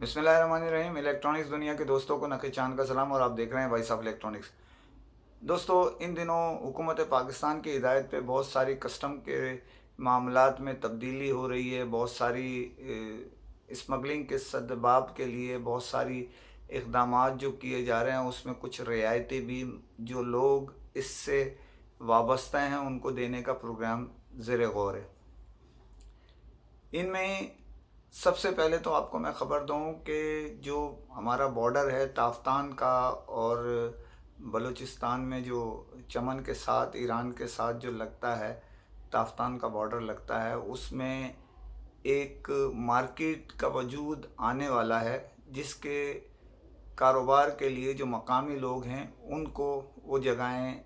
बिस्मिल्लाहिर्रहमानिर्रहीम। इलेक्ट्रॉनिक्स दुनिया के दोस्तों को नक़ी चांद का सलाम और आप देख रहे हैं वॉइस ऑफ इलेक्ट्रॉनिक्स। दोस्तों, इन दिनों हुकूमत पाकिस्तान की हिदायत पे बहुत सारी कस्टम के मामलात में तब्दीली हो रही है। बहुत सारी स्मगलिंग के सद्बाब के लिए बहुत सारी इक़दामात जो किए जा रहे हैं, उसमें कुछ रियायतें भी जो लोग इससे वाबस्ता हैं उनको देने का प्रोग्राम ज़ेर गौर है। इनमें सबसे पहले तो आपको मैं ख़बर दूँ कि जो हमारा बॉर्डर है ताफ्तान का और बलूचिस्तान में जो चमन के साथ ईरान के साथ जो लगता है, ताफ्तान का बॉर्डर लगता है, उसमें एक मार्केट का वजूद आने वाला है जिसके कारोबार के लिए जो मकामी लोग हैं उनको वो जगहें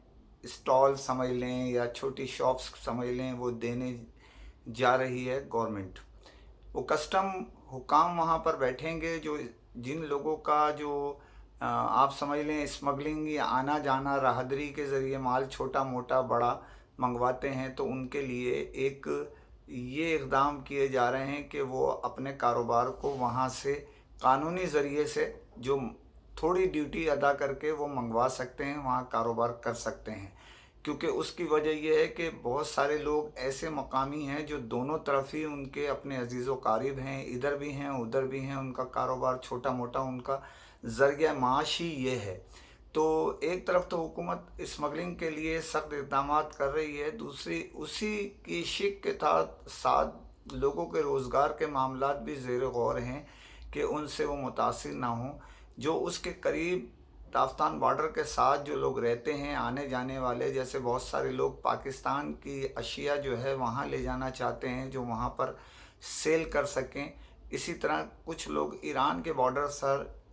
स्टॉल समझ लें या छोटी शॉप्स समझ लें, वो देने जा रही है गवर्नमेंट। वो कस्टम हुकाम वहाँ पर बैठेंगे जो जिन लोगों का जो आप समझ लें स्मगलिंग या आना जाना राहदरी के ज़रिए माल छोटा मोटा बड़ा मंगवाते हैं, तो उनके लिए एक ये इक़दाम किए जा रहे हैं कि वो अपने कारोबार को वहाँ से कानूनी ज़रिए से जो थोड़ी ड्यूटी अदा करके वो मंगवा सकते हैं, वहाँ कारोबार कर सकते हैं। क्योंकि उसकी वजह यह है कि बहुत सारे लोग ऐसे मकामी हैं जो दोनों तरफ ही उनके अपने अजीज़ व क़ारिब हैं, इधर भी हैं उधर भी हैं, उनका कारोबार छोटा मोटा उनका ज़रिया माश ही ये है। तो एक तरफ तो हुकूमत स्मगलिंग के लिए सख्त इक़दाम कर रही है, दूसरी उसी की शिक के साथ लोगों के रोज़गार के मामलात भी ज़ेर गौर हैं कि उनसे वो मुतासिर ना हों। जो उसके करीब ताफ्तान बॉर्डर के साथ जो लोग रहते हैं आने जाने वाले, जैसे बहुत सारे लोग पाकिस्तान की अशिया जो है वहाँ ले जाना चाहते हैं जो वहाँ पर सेल कर सकें। इसी तरह कुछ लोग ईरान के बॉर्डर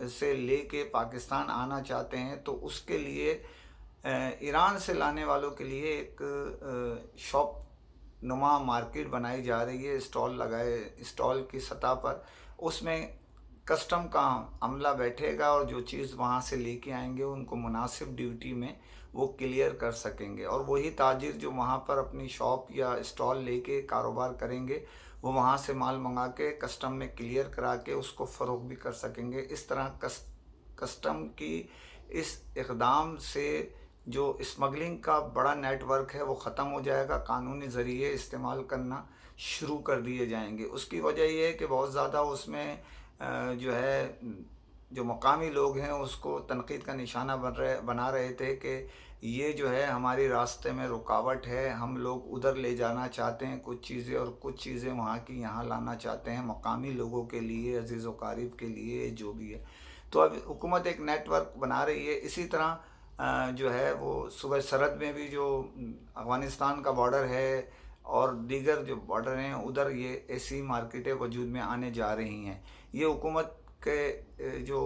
से लेके पाकिस्तान आना चाहते हैं, तो उसके लिए ईरान से लाने वालों के लिए एक शॉप नुमा मार्केट बनाई जा रही है, स्टॉल की सतह पर। उसमें कस्टम का अमला बैठेगा और जो चीज़ वहाँ से लेके आएंगे उनको मुनासिब ड्यूटी में वो क्लियर कर सकेंगे, और वही ताजिर जो वहाँ पर अपनी शॉप या स्टॉल लेके कारोबार करेंगे वो वहाँ से माल मंगा के कस्टम में क्लियर करा के उसको फ़रोग़ भी कर सकेंगे। इस तरह कस्टम की इस इक़दाम से जो स्मगलिंग का बड़ा नेटवर्क है वो ख़त्म हो जाएगा, कानूनी ज़रिए इस्तेमाल करना शुरू कर दिए जाएंगे। उसकी वजह यह है कि बहुत ज़्यादा उसमें जो है जो मकामी लोग हैं उसको तनक़ीद का निशाना बना रहे थे कि ये जो है हमारी रास्ते में रुकावट है, हम लोग उधर ले जाना चाहते हैं कुछ चीज़ें और कुछ चीज़ें वहाँ की यहाँ लाना चाहते हैं मकामी लोगों के लिए, अजीज़ व क़ारिब के लिए जो भी है। तो अब हुकूमत एक नेटवर्क बना रही है। इसी तरह जो है वो सूबे सरहद में भी जो अफ़गानिस्तान का बॉर्डर है और दीगर जो बॉर्डर हैं उधर ये ऐसी मार्केटें वजूद में आने जा रही हैं। ये हुकूमत के जो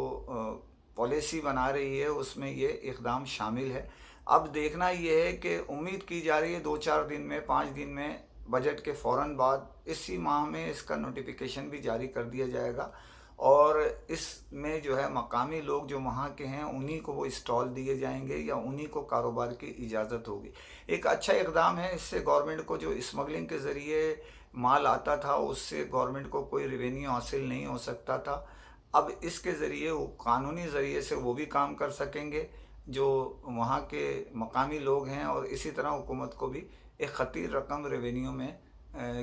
पॉलिसी बना रही है उसमें ये इक़दाम शामिल है। अब देखना ये है कि उम्मीद की जा रही है 2-4 दिन में 5 दिन में बजट के फ़ौरन बाद इसी माह में इसका नोटिफिकेशन भी जारी कर दिया जाएगा, और इसमें जो है मकामी लोग जो वहाँ के हैं उन्हीं को वो स्टॉल दिए जाएंगे या उन्हीं को कारोबार की इजाज़त होगी। एक अच्छा इक़दाम है। इससे गवर्नमेंट को जो स्मगलिंग के ज़रिए माल आता था उससे गवर्नमेंट को कोई रेवेन्यू हासिल नहीं हो सकता था। अब इसके ज़रिए वो कानूनी ज़रिए से वो भी काम कर सकेंगे जो वहाँ के मकामी लोग हैं, और इसी तरह हुकूमत को भी एक ख़तीर रकम रेवेन्यू में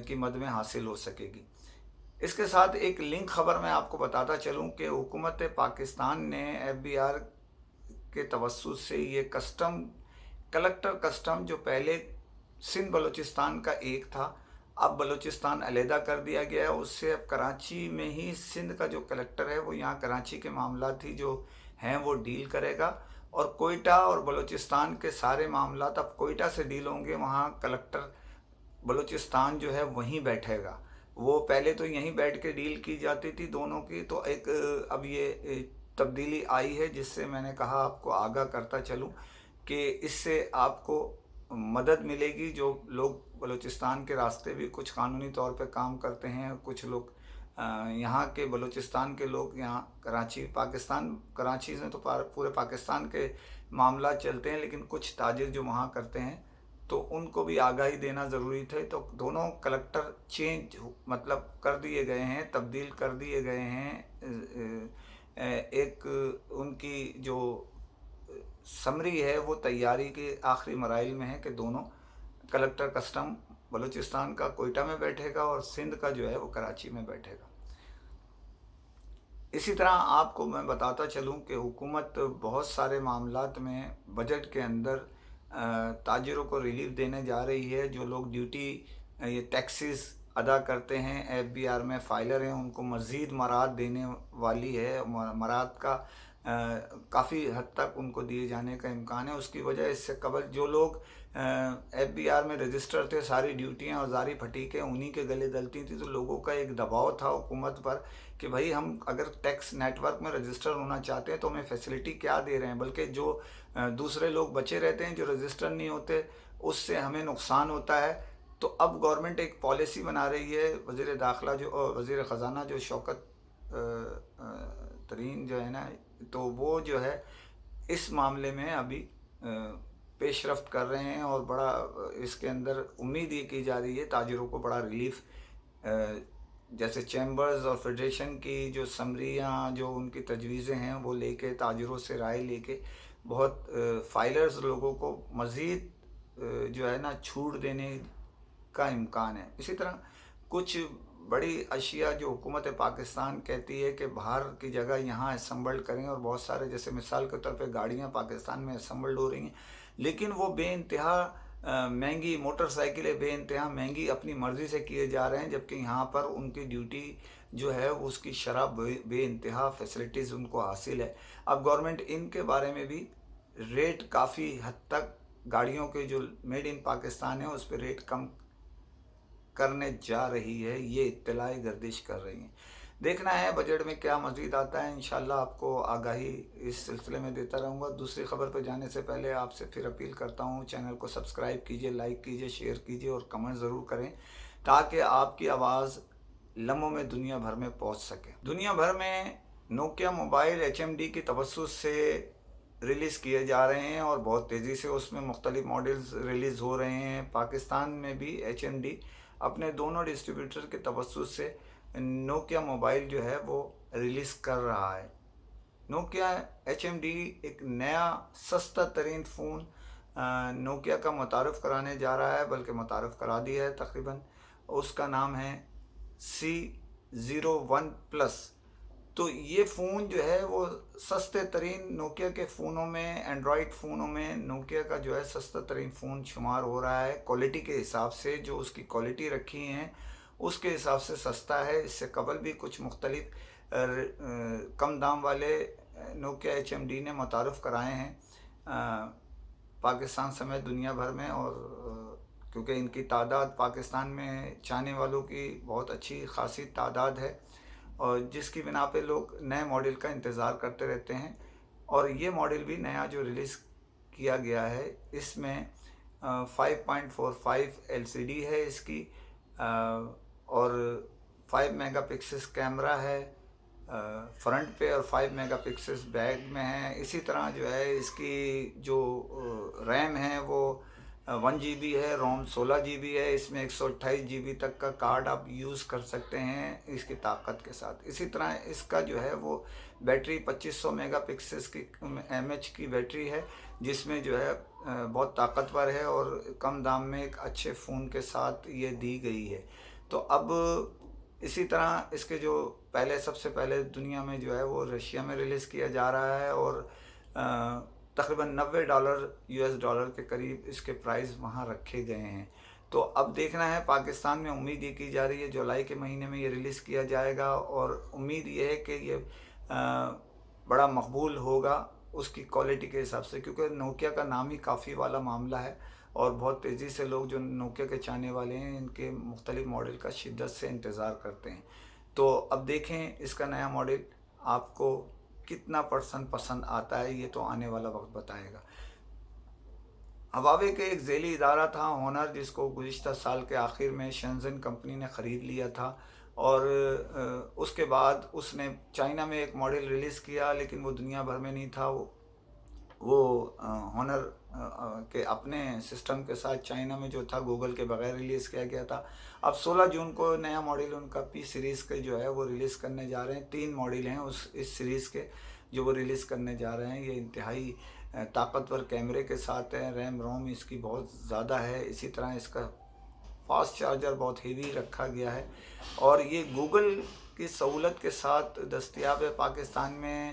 की मद में हासिल हो सकेगी। इसके साथ एक लिंक ख़बर मैं आपको बताता चलूँ कि हुकूमत पाकिस्तान ने FBI के तवस्सुत से ये कलेक्टर कस्टम जो पहले सिंध बलूचिस्तान का एक था, अब बलूचिस्तान अलहदा कर दिया गया है, उससे अब कराची में ही सिंध का जो कलेक्टर है वो यहाँ कराची के मामलात ही जो हैं वो डील करेगा, और कोयटा और बलूचिस्तान के सारे मामलात अब कोयटा से डील होंगे। वहाँ कलेक्टर बलूचिस्तान जो है वहीं बैठेगा। वो पहले तो यहीं बैठ के डील की जाती थी दोनों की, तो एक अब ये तब्दीली आई है जिससे मैंने कहा आपको आगाह करता चलूँ कि इससे आपको मदद मिलेगी। जो लोग बलूचिस्तान के रास्ते भी कुछ कानूनी तौर पे काम करते हैं, कुछ लोग यहाँ के बलूचिस्तान के लोग यहाँ कराची में तो पूरे पाकिस्तान के मामला चलते हैं, लेकिन कुछ ताजिर जो वहाँ करते हैं तो उनको भी आगाही देना ज़रूरी थे। तो दोनों कलेक्टर मतलब कर दिए गए हैं, तब्दील कर दिए गए हैं। एक उनकी जो समरी है वो तैयारी के आखिरी मराइल में है कि दोनों कलेक्टर कस्टम बलूचिस्तान का कोयटा में बैठेगा और सिंध का जो है वो कराची में बैठेगा। इसी तरह आपको मैं बताता चलूं कि हुकूमत बहुत सारे मामलात में बजट के अंदर ताजिरों को रिलीफ देने जा रही है। जो लोग ड्यूटी ये टैक्सेस अदा करते हैं, एफबीआर में फाइलर हैं, उनको मज़ीद मराहत देने वाली है। मराहत का काफ़ी हद तक उनको दिए जाने का इम्कान है। उसकी वजह इससे कबल जो लोग एफबीआर में रजिस्टर थे, सारी ड्यूटियां और जारी फटीकें उन्हीं के गले दलती थी। तो लोगों का एक दबाव था हुकूमत पर कि भाई हम अगर टैक्स नेटवर्क में रजिस्टर होना चाहते हैं तो हमें फैसिलिटी क्या दे रहे हैं, बल्कि जो दूसरे लोग बचे रहते हैं जो रजिस्टर नहीं होते, उससे हमें नुकसान होता है। तो अब गवर्नमेंट एक पॉलिसी बना रही है, वज़ीर दाखिला जो वज़ीर ख़जाना जो शौकत तरीन जो है ना, तो वो जो है इस मामले में अभी पेशरफ्त कर रहे हैं और बड़ा इसके अंदर उम्मीद ये की जा रही है ताजिरों को बड़ा रिलीफ, जैसे चैम्बर्स और फेडरेशन की जो समरियाँ जो उनकी तजवीज़ें हैं वो लेके ताजिरों से राय लेके बहुत फाइलर्स लोगों को मज़ीद जो है ना छूट देने का इम्कान है। इसी तरह कुछ बड़ी अशिया जो हुकूमत पाकिस्तान कहती है कि बाहर की जगह यहाँ असम्बल्ड करें, और बहुत सारे जैसे मिसाल के तौर पे गाड़ियाँ पाकिस्तान में असम्बल्ड हो रही हैं, लेकिन वो बेइंतहा महंगी मोटरसाइकिलें बेइंतहा महंगी अपनी मर्ज़ी से किए जा रहे हैं, जबकि यहाँ पर उनकी ड्यूटी जो है उसकी शराब बेइंतहा फैसिलिटीज़ उनको हासिल है। अब गवर्नमेंट इनके बारे में भी रेट काफ़ी हद तक गाड़ियों के जो मेड इन पाकिस्तान है उस पर रेट कम करने जा रही है, ये इत्तलाई गर्दिश कर रही हैं। देखना है बजट में क्या मज़ीद आता है, इंशाल्लाह आपको आगाही इस सिलसिले में देता रहूँगा। दूसरी खबर पर जाने से पहले आपसे फिर अपील करता हूँ, चैनल को सब्सक्राइब कीजिए, लाइक कीजिए, शेयर कीजिए और कमेंट ज़रूर करें ताकि आपकी आवाज़ लम्हों में दुनिया भर में पहुँच सके। दुनिया भर में नोकिया मोबाइल HMD की तवस्सुस से रिलीज़ किए जा रहे हैं और बहुत तेज़ी से उसमें मुख्तलिफ मॉडल्स रिलीज़ हो रहे हैं। पाकिस्तान में भी HMD अपने दोनों डिस्ट्रीब्यूटर के तवस्सुस से नोकिया मोबाइल जो है वो रिलीज़ कर रहा है। नोकिया HMD एक नया सस्ता तरीन फ़ोन नोकिया का मुतारफ़ कराने जा रहा है, बल्कि मुतारफ़ करा दिया है तकरीबन। उसका नाम है C01 प्लस। तो ये फ़ोन जो है वो सस्ते तरीन नोकिया के फ़ोनों में, एंड्रॉयड फ़ोनों में नोकिया का जो है सस्ता तरीन फ़ोन शुमार हो रहा है। क्वालिटी के हिसाब से जो उसकी क्वालिटी रखी हैं उसके हिसाब से सस्ता है। इससे कबल भी कुछ मुख्तलिफ कम दाम वाले नोकिया HMD ने मुतारफ़ कराए हैं पाकिस्तान समेत दुनिया भर में, और क्योंकि इनकी तादाद पाकिस्तान में चाहने वालों की बहुत अच्छी खासी तादाद है, और जिसकी बिना पे लोग नए मॉडल का इंतज़ार करते रहते हैं। और ये मॉडल भी नया जो रिलीज़ किया गया है इसमें 5.45 LCD है इसकी, और 5 मेगापिक्सल कैमरा है फ्रंट पे और 5 मेगापिक्सल बैक में है। इसी तरह जो है इसकी जो रैम है वो 1 GB है, रोम 16 GB है। इसमें 128 GB तक का कार्ड आप यूज़ कर सकते हैं इसकी ताकत के साथ। इसी तरह इसका जो है वो बैटरी 2500 मेगापिक्सल की mAh की बैटरी है, जिसमें जो है बहुत ताकतवर है और कम दाम में एक अच्छे फ़ोन के साथ ये दी गई है। तो अब इसी तरह इसके जो सबसे पहले दुनिया में जो है वो रशिया में रिलीज़ किया जा रहा है, और तकरीबन $90 US के करीब इसके प्राइस वहाँ रखे गए हैं। तो अब देखना है, पाकिस्तान में उम्मीद ये की जा रही है जुलाई के महीने में ये रिलीज़ किया जाएगा, और उम्मीद ये है कि ये बड़ा मकबूल होगा उसकी क्वालिटी के हिसाब से, क्योंकि नोकिया का नाम ही काफ़ी वाला मामला है और बहुत तेज़ी से लोग जो नोकिया के चाहने वाले हैं इनके मुख्तलिफ मॉडल का शिद्दत से इंतज़ार करते हैं। तो अब देखें इसका नया मॉडल आपको कितना पसंद आता है, ये तो आने वाला वक्त बताएगा। हवावे के एक ज़ैली इदारा था होनर, जिसको गुज़िश्ता साल के आखिर में शेंज़न कंपनी ने ख़रीद लिया था, और उसके बाद उसने चाइना में एक मॉडल रिलीज़ किया, लेकिन वो दुनिया भर में नहीं था। وہ ہونر کے اپنے سسٹم کے ساتھ چائنا میں جو تھا گوگل کے بغیر ریلیز کیا گیا تھا. اب 16 جون کو نیا ماڈل ان کا پی سیریز کے جو ہے وہ ریلیز کرنے جا رہے ہیں. 3 ماڈل ہیں اس سیریز کے جو وہ ریلیز کرنے جا رہے ہیں. یہ انتہائی طاقتور کیمرے کے ساتھ ہے. ریم روم اس کی بہت زیادہ ہے. اسی طرح اس کا فاسٹ چارجر بہت ہیوی رکھا گیا ہے، اور یہ گوگل کی سہولت کے ساتھ دستیاب ہے پاکستان میں.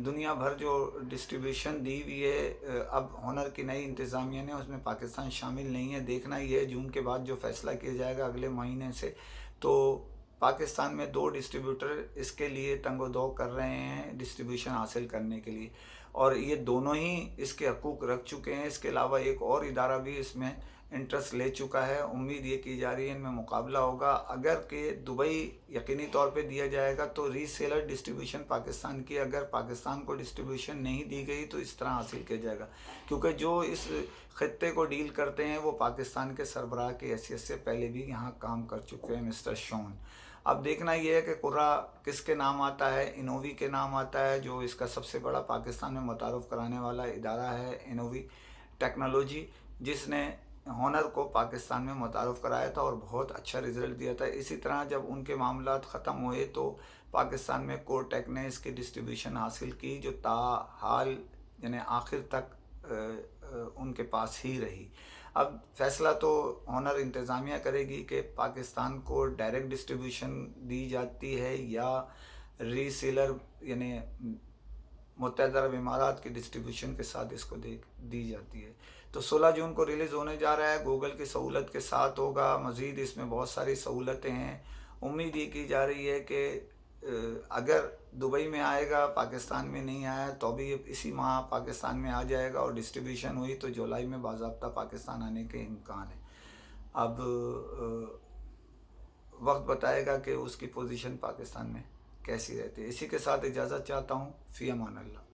دنیا بھر جو ڈسٹریبیوشن دی ہوئی ہے اب ہونر کی نئی انتظامیہ نے، اس میں پاکستان شامل نہیں ہے. دیکھنا یہ ہے جون کے بعد جو فیصلہ کیا جائے گا اگلے مہینے سے، تو پاکستان میں 2 ڈسٹریبیوٹر اس کے لیے تنگ و دو کر رہے ہیں ڈسٹریبیوشن حاصل کرنے کے لیے، اور یہ دونوں ہی اس کے حقوق رکھ چکے ہیں. اس کے علاوہ ایک اور ادارہ بھی اس میں انٹرسٹ لے چکا ہے. امید یہ کی جا رہی ہے ان میں مقابلہ ہوگا. اگر کہ دبئی یقینی طور پہ دیا جائے گا تو ری سیلر ڈسٹریبیوشن پاکستان کی، اگر پاکستان کو ڈسٹریبیوشن نہیں دی گئی تو اس طرح حاصل کیا جائے گا، کیونکہ جو اس خطے کو ڈیل کرتے ہیں وہ پاکستان کے سربراہ کی حیثیت سے پہلے بھی یہاں کام کر چکے ہیں، مسٹر شون. اب دیکھنا یہ ہے کہ قرہ کس کے نام آتا ہے. انووی کے نام آتا ہے، جو اس کا سب سے بڑا پاکستان میں متعارف کرانے والا ادارہ ہے، انووی ٹیکنالوجی، جس نے ہونر کو پاکستان میں متعارف کرایا تھا اور بہت اچھا رزلٹ دیا تھا. اسی طرح جب ان کے معاملات ختم ہوئے تو پاکستان میں کورٹیک نے اس کی ڈسٹریبیوشن حاصل کی، جو تاحال یعنی آخر تک ان کے پاس ہی رہی. اب فیصلہ تو ہونر انتظامیہ کرے گی کہ پاکستان کو ڈائریکٹ ڈسٹریبیوشن دی جاتی ہے یا ری سیلر یعنی متحدہ عرب امارات کی ڈسٹریبیوشن کے ساتھ اس کو دی جاتی ہے. تو 16 جون کو ریلیز ہونے جا رہا ہے، گوگل کی سہولت کے ساتھ ہوگا. مزید اس میں بہت ساری سہولتیں ہیں. امید یہ کی جا رہی ہے کہ اگر دبئی میں آئے گا، پاکستان میں نہیں آیا تو بھی اسی ماہ پاکستان میں آ جائے گا، اور ڈسٹریبیوشن ہوئی تو جولائی میں باضابطہ پاکستان آنے کے امکان ہیں. اب وقت بتائے گا کہ اس کی پوزیشن پاکستان میں کیسی رہتی ہے. اسی کے ساتھ اجازت چاہتا ہوں. فی امان اللہ.